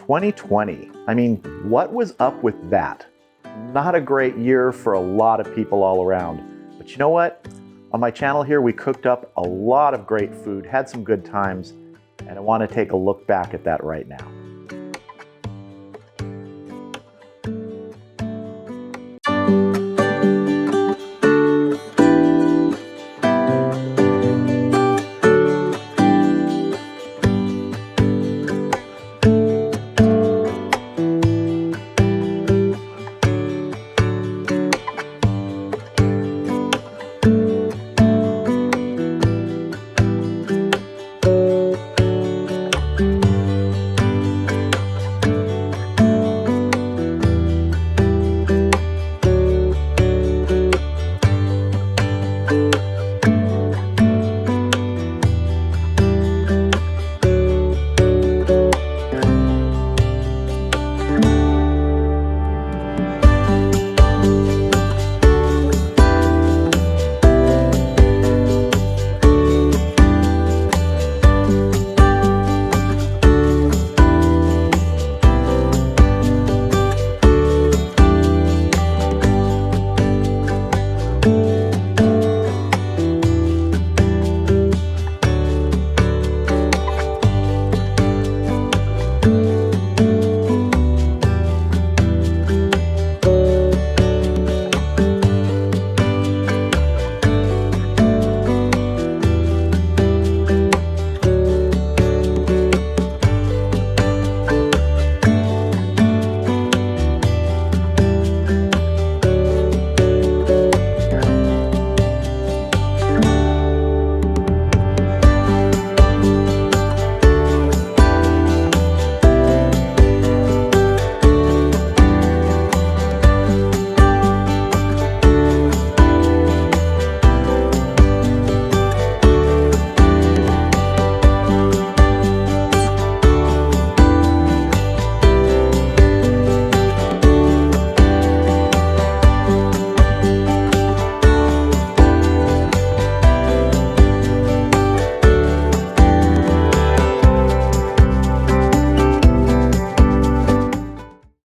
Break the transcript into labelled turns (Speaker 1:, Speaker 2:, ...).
Speaker 1: 2020. I mean, what was up with that? Not a great year for a lot of people all around. But you know what? On my channel here, we cooked up a lot of great food, had some good times, and I want to take a look back at that right now.